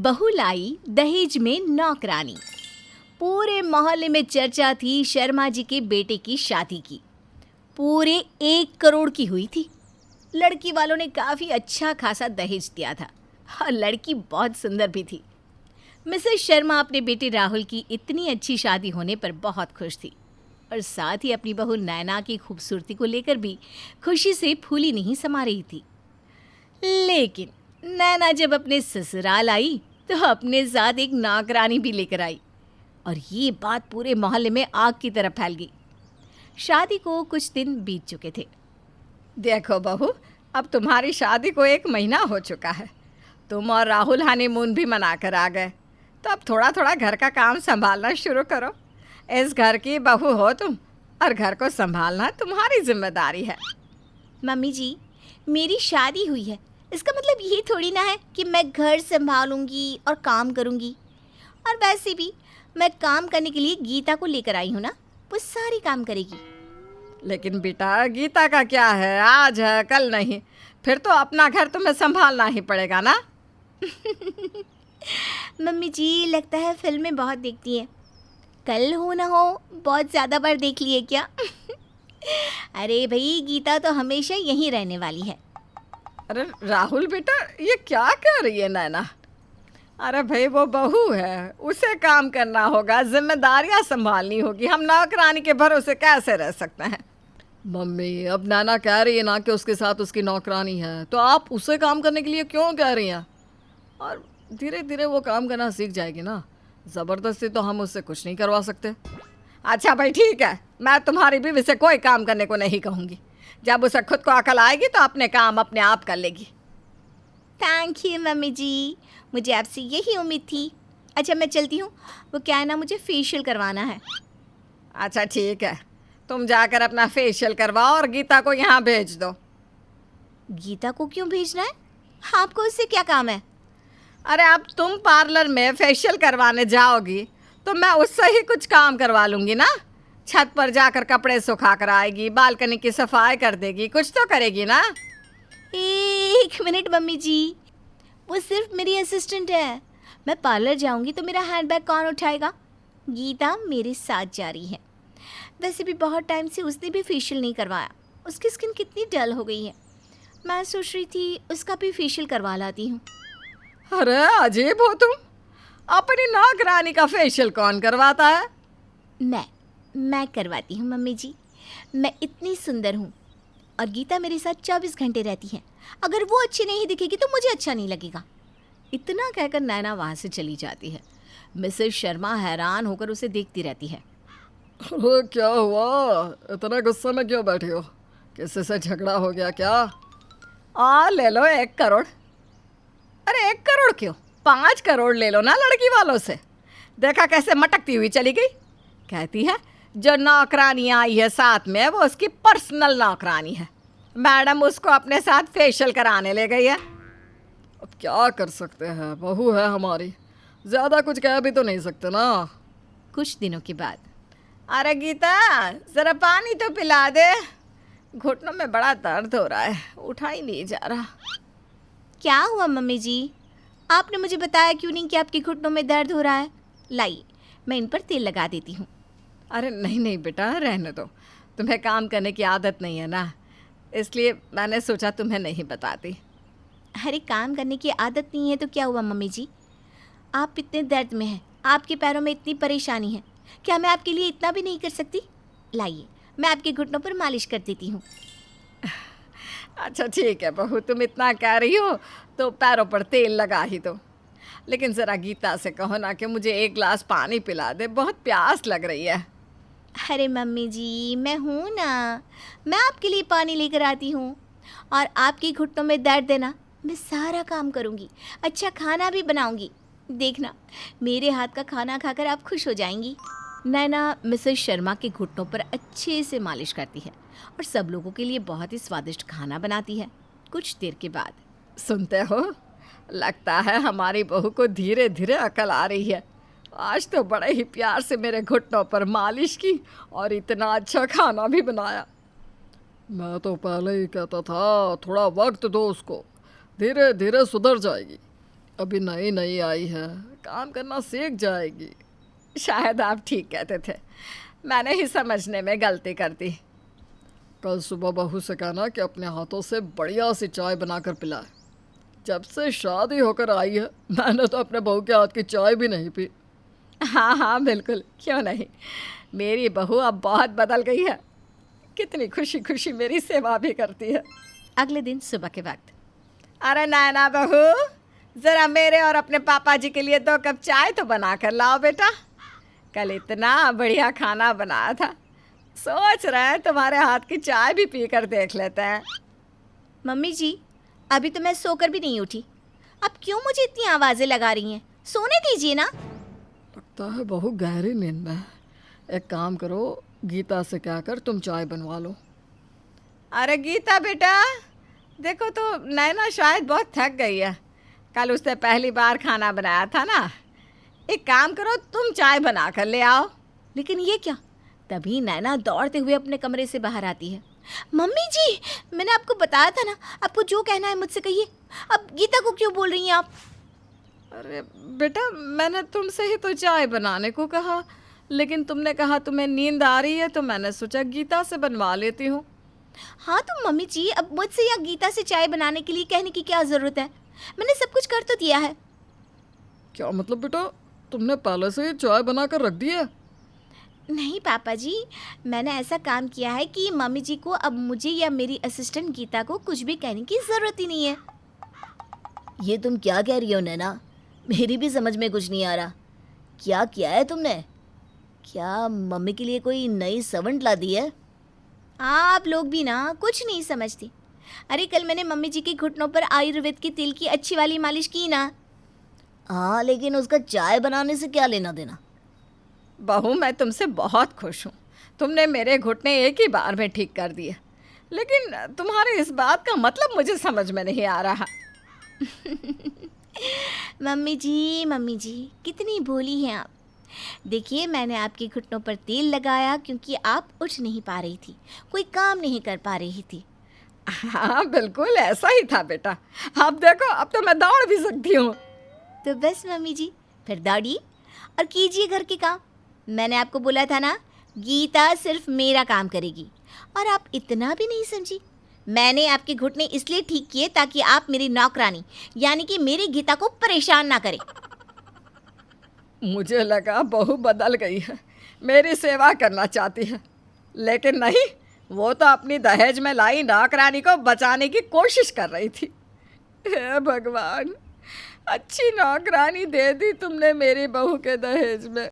बहू लाई दहेज में नौकरानी। पूरे मोहल्ले में चर्चा थी शर्मा जी के बेटे की शादी की। पूरे 1 करोड़ की हुई थी। लड़की वालों ने काफ़ी अच्छा खासा दहेज दिया था और लड़की बहुत सुंदर भी थी। मिसेस शर्मा अपने बेटे राहुल की इतनी अच्छी शादी होने पर बहुत खुश थी और साथ ही अपनी बहू नैना की खूबसूरती को लेकर भी खुशी से फूली नहीं समा रही थी। लेकिन नैना जब अपने ससुराल आई तो अपने साथ एक नौकरानी भी लेकर आई और ये बात पूरे मोहल्ले में आग की तरह फैल गई। शादी को कुछ दिन बीत चुके थे। देखो बहू, अब तुम्हारी शादी को 1 महीना हो चुका है। तुम और राहुल हनीमून भी मना कर आ गए, तो अब थोड़ा थोड़ा घर का काम संभालना शुरू करो। इस घर की बहू हो तुम और घर को संभालना तुम्हारी जिम्मेदारी है। मम्मी जी, मेरी शादी हुई है, इसका मतलब ये थोड़ी ना है कि मैं घर संभालूंगी और काम करूंगी। और वैसे भी मैं काम करने के लिए गीता को लेकर आई हूँ ना, वो सारी काम करेगी। लेकिन बेटा, गीता का क्या है, आज है कल नहीं, फिर तो अपना घर तुम्हें संभालना ही पड़ेगा ना। मम्मी जी, लगता है फिल्में बहुत देखती हैं। कल हो ना हो बहुत ज़्यादा बार देख लिए क्या? अरे भाई, गीता तो हमेशा यहीं रहने वाली है। अरे राहुल बेटा, ये क्या कर रही है नैना? अरे भाई, वो बहू है, उसे काम करना होगा, जिम्मेदारियां संभालनी होगी। हम नौकरानी के भरोसे कैसे रह सकते हैं? मम्मी, अब नैना कह रही है ना कि उसके साथ उसकी नौकरानी है, तो आप उसे काम करने के लिए क्यों कह रही हैं? और धीरे धीरे वो काम करना सीख जाएगी ना। ज़बरदस्ती तो हम उससे कुछ नहीं करवा सकते। अच्छा भाई, ठीक है, मैं तुम्हारी बीवी से कोई काम करने को नहीं कहूँगी। जब उसे खुद को अकल आएगी तो अपने काम अपने आप कर लेगी। थैंक यू मम्मी जी, मुझे आपसे यही उम्मीद थी। अच्छा, मैं चलती हूँ, वो क्या है ना, मुझे फेशियल करवाना है। अच्छा ठीक है, तुम जाकर अपना फेशियल करवाओ और गीता को यहाँ भेज दो। गीता को क्यों भेजना है? आपको उससे क्या काम है? अरे अब तुम पार्लर में फेशियल करवाने जाओगी तो मैं उससे ही कुछ काम करवा लूँगी ना। छत पर जाकर कपड़े सुखा कर आएगी, बालकनी की सफाई कर देगी, कुछ तो करेगी ना। 1 मिनट मम्मी जी, वो सिर्फ मेरी असिस्टेंट है। मैं पार्लर जाऊंगी तो मेरा हैंडबैग कौन उठाएगा? गीता मेरे साथ जा रही है। वैसे भी बहुत टाइम से उसने भी फेशियल नहीं करवाया। उसकी स्किन कितनी डल हो गई है। मैं सोच रही थी उसका भी फेशियल करवा लाती हूँ। अरे अजीब हो तुम, अपनी नौकरानी का फेशियल कौन करवाता है? मैं करवाती हूँ मम्मी जी। मैं इतनी सुंदर हूँ और गीता मेरे साथ 24 घंटे रहती है। अगर वो अच्छी नहीं दिखेगी तो मुझे अच्छा नहीं लगेगा। इतना कहकर नैना वहाँ से चली जाती है। मिसेस शर्मा हैरान होकर उसे देखती रहती है। अरे क्या हुआ, इतना गुस्से में क्यों बैठी हो? किसी से झगड़ा हो गया क्या? ले लो 1 करोड़। अरे 1 करोड़ क्यों, 5 करोड़ ले लो ना लड़की वालों से। देखा कैसे मटकती हुई चली गई। कहती है जो नौकरानी आई है साथ में वो उसकी पर्सनल नौकरानी है। मैडम उसको अपने साथ फेशियल कराने ले गई है। अब क्या कर सकते हैं, बहू है हमारी, ज़्यादा कुछ कह भी तो नहीं सकते ना। कुछ दिनों के बाद, अरे गीता, ज़रा पानी तो पिला दे, घुटनों में बड़ा दर्द हो रहा है, उठा ही नहीं जा रहा। क्या हुआ मम्मी जी? आपने मुझे बताया क्यों नहीं कि आपके घुटनों में दर्द हो रहा है? लाइए, मैं इन पर तेल लगा देती हूँ। अरे नहीं नहीं बेटा, रहने दो, तुम्हें काम करने की आदत नहीं है ना, इसलिए मैंने सोचा तुम्हें नहीं बताती। अरे काम करने की आदत नहीं है तो क्या हुआ मम्मी जी? आप इतने दर्द में हैं, आपके पैरों में इतनी परेशानी है, क्या मैं आपके लिए इतना भी नहीं कर सकती? लाइए, मैं आपके घुटनों पर मालिश कर देती हूँ। अच्छा ठीक है बहू, तुम इतना कह रही हो तो पैरों पर तेल लगा ही दो। लेकिन ज़रा गीता से कहो ना कि मुझे 1 गिलास पानी पिला दे, बहुत प्यास लग रही है। अरे मम्मी जी, मैं हूँ ना, मैं आपके लिए पानी लेकर आती हूँ। और आपके घुटनों में दर्द है ना, मैं सारा काम करूँगी, अच्छा खाना भी बनाऊँगी। देखना, मेरे हाथ का खाना खाकर आप खुश हो जाएंगी। नैना मिसेस शर्मा के घुटनों पर अच्छे से मालिश करती है और सब लोगों के लिए बहुत ही स्वादिष्ट खाना बनाती है। कुछ देर के बाद, सुनते हो, लगता है हमारी बहू को धीरे धीरे अकल आ रही है। आज तो बड़े ही प्यार से मेरे घुटनों पर मालिश की और इतना अच्छा खाना भी बनाया। मैं तो पहले ही कहता था, थोड़ा वक्त दो उसको, धीरे धीरे सुधर जाएगी। अभी नई नई आई है, काम करना सीख जाएगी। शायद आप ठीक कहते थे, मैंने ही समझने में गलती कर दी। कल सुबह बहू से कहना कि अपने हाथों से बढ़िया सी चाय बनाकर पिलाए। जब से शादी होकर आई है मैंने तो अपने बहू के हाथ की चाय भी नहीं पी। हाँ हाँ बिल्कुल, क्यों नहीं। मेरी बहू अब बहुत बदल गई है, कितनी खुशी खुशी मेरी सेवा भी करती है। अगले दिन सुबह के वक्त अरे नैना बहू, ज़रा मेरे और अपने पापा जी के लिए 2 कप चाय तो बना कर लाओ बेटा। कल इतना बढ़िया खाना बनाया था, सोच रहे हैं तुम्हारे हाथ की चाय भी पी कर देख लेते हैं। मम्मी जी, अभी तो मैं सोकर भी नहीं उठी, अब क्यों मुझे इतनी आवाज़ें लगा रही हैं? सोने दीजिए ना। लगता है बहू गहरी नींद में है। एक काम करो, गीता से कहकर तुम चाय बनवा लो। अरे गीता बेटा, देखो तो नैना शायद बहुत थक गई है, कल उसने पहली बार खाना बनाया था ना। एक काम करो, तुम चाय बना कर ले आओ। लेकिन ये क्या? तभी नैना दौड़ते हुए अपने कमरे से बाहर आती है। मम्मी जी, मैंने आपको बताया था ना, आपको जो कहना है मुझसे कहिए। अब गीता को क्यों बोल रही हैं आप? अरे बेटा, मैंने तुमसे ही तो चाय बनाने को कहा, लेकिन तुमने कहा तुम्हें नींद आ रही है, तो मैंने सोचा गीता से बनवा लेती हूँ। हाँ तो मम्मी जी, अब मुझसे या गीता से चाय बनाने के लिए कहने की क्या ज़रूरत है? मैंने सब कुछ कर तो दिया है। क्या मतलब बेटा, तुमने पहले से ही चाय बनाकर रख दी है? नहीं पापा जी, मैंने ऐसा काम किया है कि मम्मी जी को अब मुझे या मेरी असिस्टेंट गीता को कुछ भी कहने की ज़रूरत ही नहीं है। ये तुम क्या कह रही हो नैना? मेरी भी समझ में कुछ नहीं आ रहा। क्या किया है तुमने? क्या मम्मी के लिए कोई नई सर्वेंट ला दी है? आप लोग भी ना कुछ नहीं समझती। अरे कल मैंने मम्मी जी के घुटनों पर आयुर्वेद के तेल की अच्छी वाली मालिश की ना। हाँ, लेकिन उसका चाय बनाने से क्या लेना देना? बहू, मैं तुमसे बहुत खुश हूँ, तुमने मेरे घुटने एक ही बार में ठीक कर दिए, लेकिन तुम्हारे इस बात का मतलब मुझे समझ में नहीं आ रहा। मम्मी जी कितनी भोली हैं आप। देखिए, मैंने आपके घुटनों पर तेल लगाया क्योंकि आप उठ नहीं पा रही थी, कोई काम नहीं कर पा रही थी। हाँ बिल्कुल ऐसा ही था बेटा। अब देखो, अब तो मैं दौड़ भी सकती हूँ। तो बस मम्मी जी, फिर दौड़िए और कीजिए घर के काम। मैंने आपको बोला था ना, गीता सिर्फ मेरा काम करेगी, और आप इतना भी नहीं समझी। मैंने आपके घुटने इसलिए ठीक किए ताकि आप मेरी नौकरानी यानी कि मेरी गीता को परेशान ना करें। मुझे लगा बहू बदल गई है, मेरी सेवा करना चाहती है, लेकिन नहीं, वो तो अपनी दहेज में लाई नौकरानी को बचाने की कोशिश कर रही थी। हे भगवान, अच्छी नौकरानी दे दी तुमने मेरी बहू के दहेज में।